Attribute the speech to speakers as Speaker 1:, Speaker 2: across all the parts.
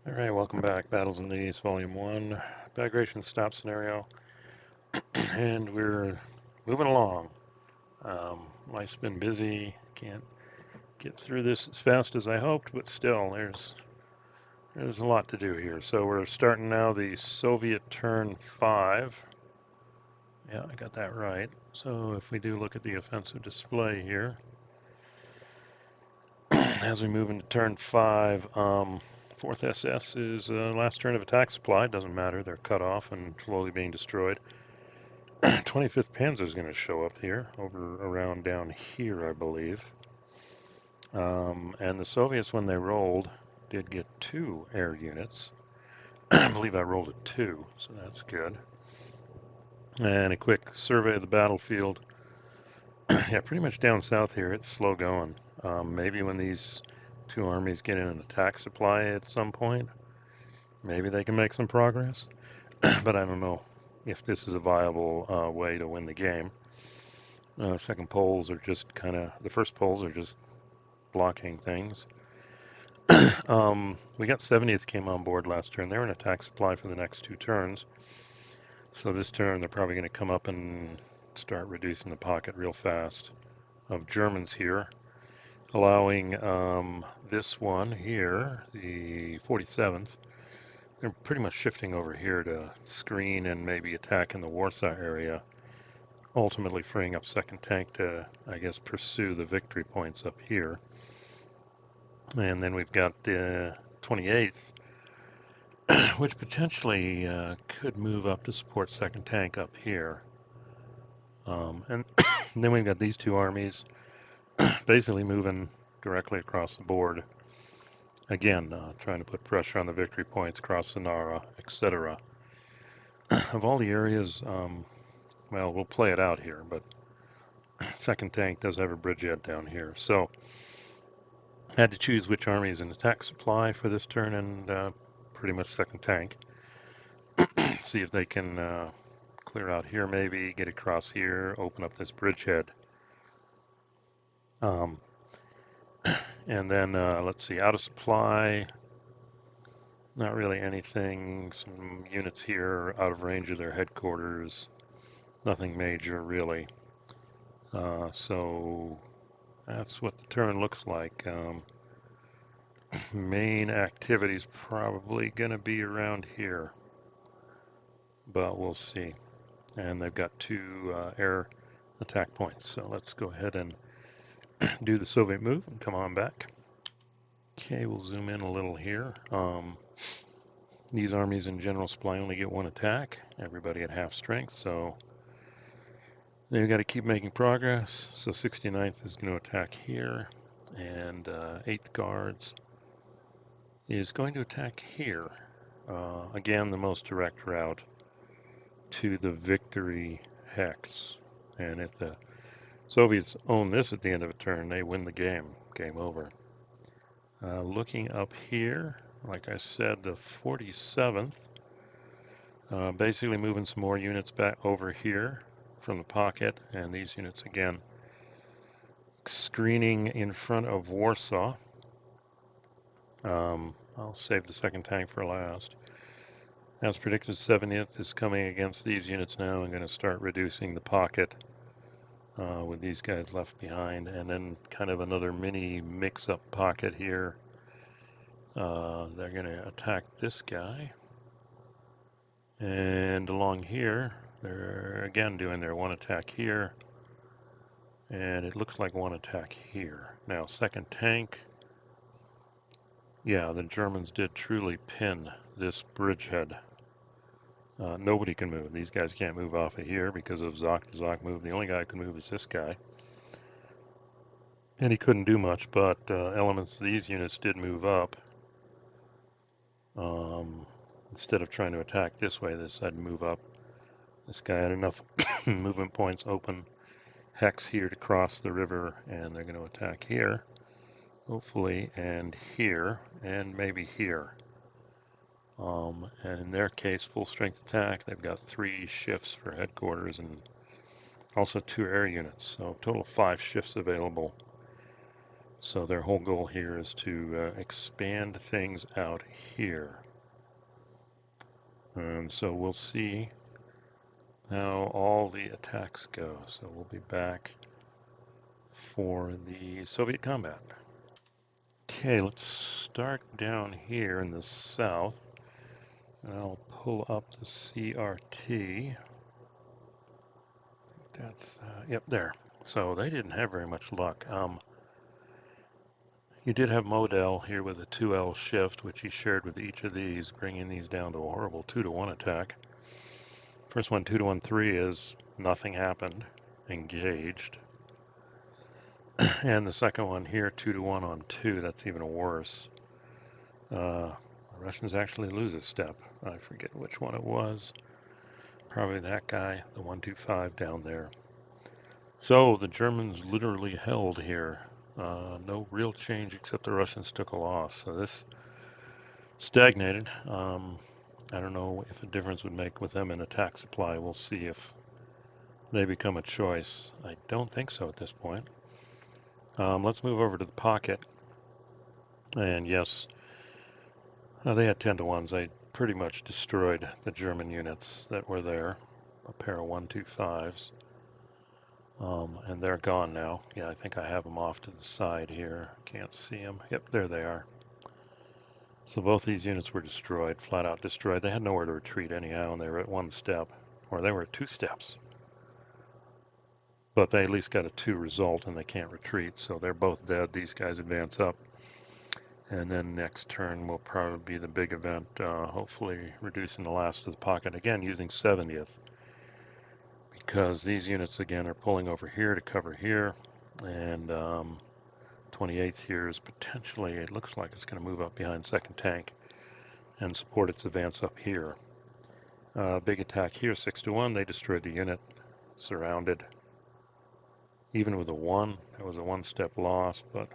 Speaker 1: Alright, welcome back. Battles in the East, Volume 1. Bagration stop scenario. And we're moving along. Life's been busy. Can't get through this as fast as I hoped, but still, there's a lot to do here. So we're starting now the Soviet turn 5. Yeah, I got that right. So if we do look at the offensive display here, as we move into turn 5, 4th SS is last turn of attack supply. Doesn't matter. They're cut off and slowly being destroyed. 25th Panzer is going to show up here, over around down here, I believe. And the Soviets, when they rolled, did get 2 air units. I believe I rolled a 2, so that's good. And a quick survey of the battlefield. Yeah, pretty much down south here, it's slow going. Maybe when these 2 armies get in an attack supply at some point, maybe they can make some progress. But I don't know if this is a viable way to win the game. Second poles are just the first poles are just blocking things. We got 70th came on board last turn. They're in attack supply for the next 2 turns. So this turn they're probably going to come up and start reducing the pocket real fast of Germans here, allowing this one here, the 47th, they're pretty much shifting over here to screen and maybe attack in the Warsaw area, ultimately freeing up 2nd Tank to, I guess, pursue the victory points up here. And then we've got the 28th, which potentially could move up to support 2nd Tank up here. And then we've got these 2 armies basically moving directly across the board. Again, trying to put pressure on the victory points across Sonara, etc. Of all the areas, well, we'll play it out here, but 2nd Tank does have a bridgehead down here. So had to choose which army is in attack supply for this turn, and pretty much 2nd Tank. See if they can clear out here maybe, get across here, open up this bridgehead. And then let's see, out of supply, not really anything. Some units here out of range of their headquarters. Nothing major really. So that's what the turn looks like. Main activity is probably going to be around here, but we'll see. And they've got 2 air attack points. So let's go ahead and do the Soviet move and come on back. Okay, we'll zoom in a little here. These armies in general supply only get 1 attack, everybody at half strength, so they've got to keep making progress. So 69th is going to attack here, and 8th Guards is going to attack here. Again, the most direct route to the victory hex. And if the Soviets own this at the end of a turn, they win the game. Game over. Looking up here, like I said, the 47th, basically moving some more units back over here from the pocket, and these units again screening in front of Warsaw. I'll save the 2nd Tank for last. As predicted, 70th is coming against these units now and going to start reducing the pocket with these guys left behind, and then kind of another mini mix-up pocket here. They're going to attack this guy, and along here they're again doing their 1 attack here, and it looks like 1 attack here. Now 2nd Tank, yeah, the Germans did truly pin this bridgehead. Nobody can move. These guys can't move off of here because of Zoc to Zoc move. The only guy who can move is this guy. And he couldn't do much, but elements of these units did move up. Instead of trying to attack this way, they decided to move up. This guy had enough movement points open hex here to cross the river, and they're going to attack here, hopefully, and here, and maybe here. And in their case, full strength attack. They've got 3 shifts for headquarters and also 2 air units. So total of 5 shifts available. So their whole goal here is to expand things out here. And so we'll see how all the attacks go. So we'll be back for the Soviet combat. Okay, let's start down here in the south. And I'll pull up the CRT. That's, yep, there. So they didn't have very much luck. You did have Model here with a 2L shift, which he shared with each of these, bringing these down to a horrible 2-to-1 attack. First one, 2-to-1-3 is nothing happened, engaged. And the second one here, 2-to-1-on-2, that's even worse. The Russians actually lose a step. I forget which one it was. Probably that guy, the 125 down there. So the Germans literally held here. No real change except the Russians took a loss. So this stagnated. I don't know if a difference would make with them in attack supply. We'll see if they become a choice. I don't think so at this point. Let's move over to the pocket. And yes, they had 10-to-1s. They pretty much destroyed the German units that were there. A pair of 125s. And they're gone now. Yeah, I think I have them off to the side here. Can't see them. Yep, there they are. So both these units were destroyed, flat out destroyed. They had nowhere to retreat anyhow, and they were at one step, or they were at 2 steps. But they at least got a 2 result, and they can't retreat, so they're both dead. These guys advance up. And then next turn will probably be the big event, hopefully reducing the last of the pocket, again using 70th. Because these units, again, are pulling over here to cover here, and 28th here is potentially, it looks like it's going to move up behind 2nd tank and support its advance up here. Big attack here, 6-to-1. They destroyed the unit, surrounded. Even with a 1, that was a 1-step loss, but...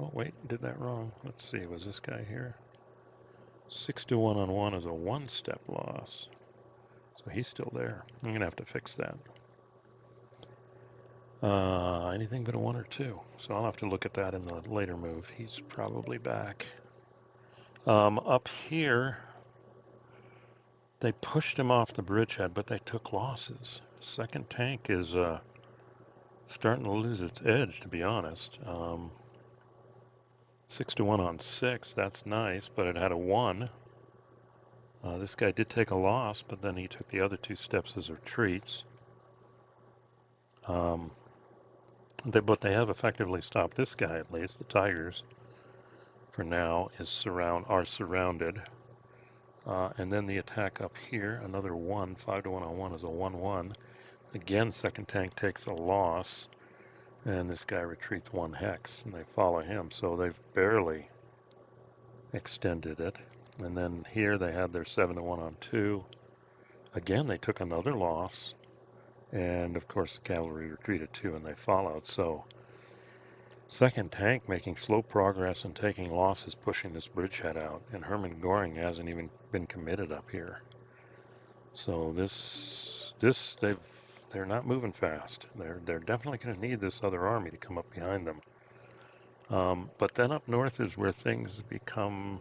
Speaker 1: Oh, wait, did that wrong. Let's see, was this guy here? 6-to-1 on 1 is a 1-step loss. So he's still there. I'm going to have to fix that. Anything but a 1 or 2. So I'll have to look at that in the later move. He's probably back. Up here, they pushed him off the bridgehead, but they took losses. 2nd tank is starting to lose its edge, to be honest. 6-to-1 on 6, that's nice, but it had a 1. This guy did take a loss, but then he took the other 2 steps as retreats. But they have effectively stopped this guy, at least. The Tigers, for now, are surrounded. And then the attack up here, another 1, 5-to-1 on 1 is a 1-1. Again, 2nd tank takes a loss, and this guy retreats 1 hex, and they follow him. So they've barely extended it. And then here they had their 7-to-1 on 2. Again, they took another loss. And of course the cavalry retreated too, and they followed. So 2nd tank making slow progress and taking losses, pushing this bridgehead out. And Hermann Göring hasn't even been committed up here. So they're not moving fast. They're definitely going to need this other army to come up behind them. But then up north is where things become.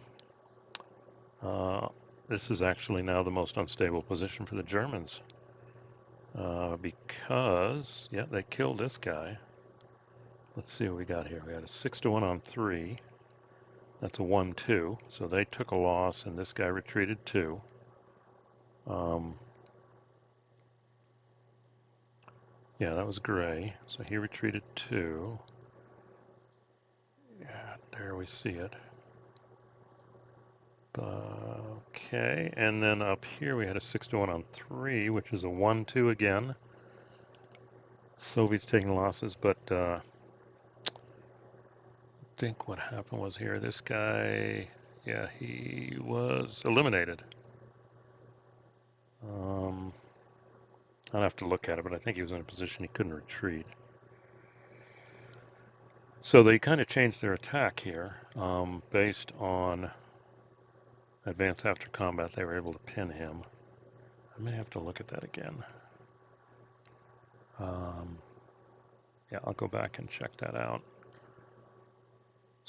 Speaker 1: This is actually now the most unstable position for the Germans. Because, yeah, they killed this guy. Let's see what we got here. We had a 6-to-1 on 3. That's a 1-2. So they took a loss, and this guy retreated 2. Yeah, that was Gray. So he retreated 2. Yeah, there we see it. Okay, and then up here we had a 6-to-1 on 3, which is a 1-2 again. Soviets taking losses, but I think what happened was here, this guy, yeah, he was eliminated. I'll have to look at it, but I think he was in a position he couldn't retreat. So they kind of changed their attack here based on advance after combat. They were able to pin him. I may have to look at that again. Yeah, I'll go back and check that out.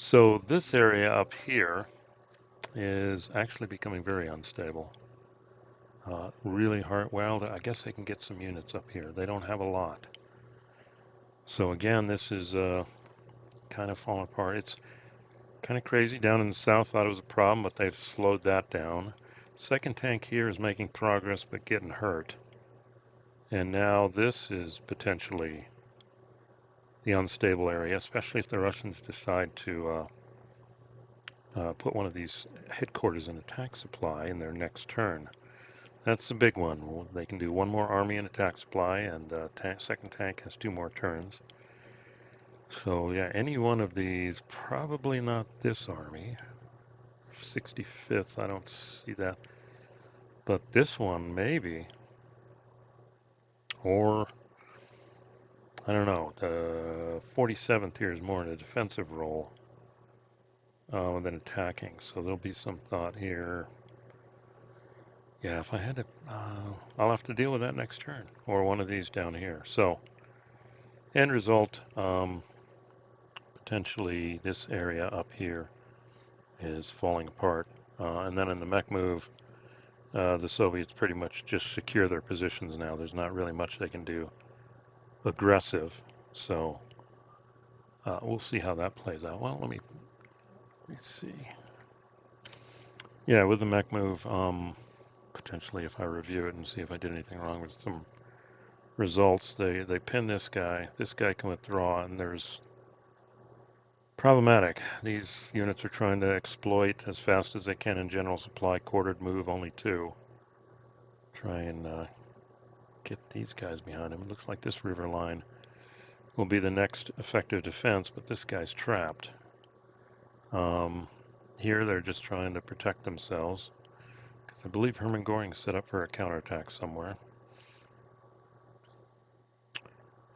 Speaker 1: So this area up here is actually becoming very unstable. Really hard. Well, I guess they can get some units up here. They don't have a lot. So again, this is kind of falling apart. It's kind of crazy. Down in the south, thought it was a problem, but they've slowed that down. Second tank here is making progress, but getting hurt. And now this is potentially the unstable area, especially if the Russians decide to put one of these headquarters in attack supply in their next turn. That's the big one. They can do one more army in attack supply, and second tank has 2 more turns. So yeah, any one of these, probably not this army. 65th, I don't see that. But this one, maybe. Or, I don't know, the 47th here is more in a defensive role than attacking. So there'll be some thought here. Yeah, if I had to, I'll have to deal with that next turn. Or one of these down here. So, end result, potentially this area up here is falling apart. And then in the mech move, the Soviets pretty much just secure their positions now. There's not really much they can do aggressive. So we'll see how that plays out. Well, let me see. Yeah, with the mech move, potentially if I review it and see if I did anything wrong with some results, they pin this guy. This guy can withdraw, and there's problematic. These units are trying to exploit as fast as they can in general supply. Quartered move, only 2. Try and get these guys behind him. It looks like this river line will be the next effective defense, but this guy's trapped. Here they're just trying to protect themselves, because I believe Hermann Goring set up for a counterattack somewhere.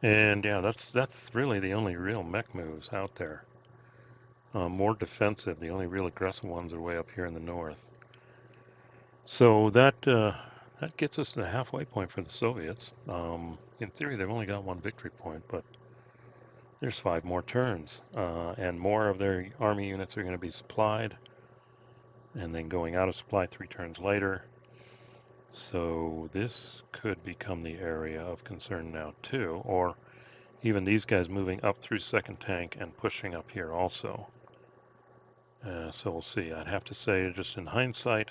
Speaker 1: And yeah, that's really the only real mech moves out there. More defensive. The only real aggressive ones are way up here in the north. So that gets us to the halfway point for the Soviets. In theory, they've only got 1 victory point, but there's 5 more turns, and more of their army units are going to be supplied, and then going out of supply 3 turns later. So this could become the area of concern now too, or even these guys moving up through second tank and pushing up here also. So we'll see. I'd have to say, just in hindsight,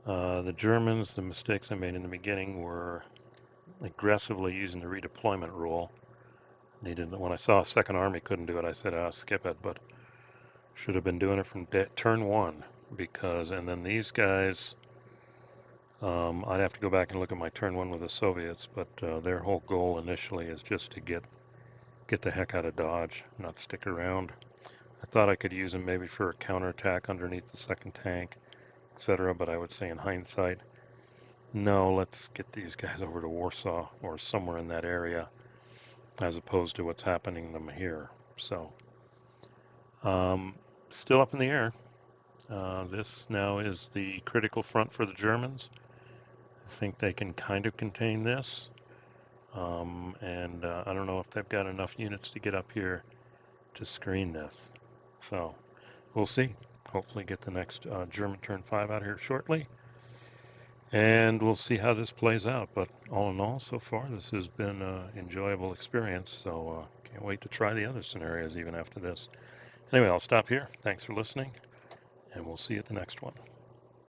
Speaker 1: the Germans, the mistakes I made in the beginning were aggressively using the redeployment rule. They didn't. When I saw a second army couldn't do it, I said, skip it. But should have been doing it from turn 1, because, and then these guys, I'd have to go back and look at my turn 1 with the Soviets, but their whole goal initially is just to get the heck out of Dodge, not stick around. I thought I could use them maybe for a counterattack underneath the second tank, etc. But I would say in hindsight, no, let's get these guys over to Warsaw or somewhere in that area, as opposed to what's happening to them here. So, still up in the air. This now is the critical front for the Germans. I think they can kind of contain this. And I don't know if they've got enough units to get up here to screen this. So we'll see. Hopefully get the next German turn 5 out here shortly. And we'll see how this plays out. But all in all, so far, this has been an enjoyable experience. So can't wait to try the other scenarios even after this. Anyway, I'll stop here. Thanks for listening, and we'll see you at the next one.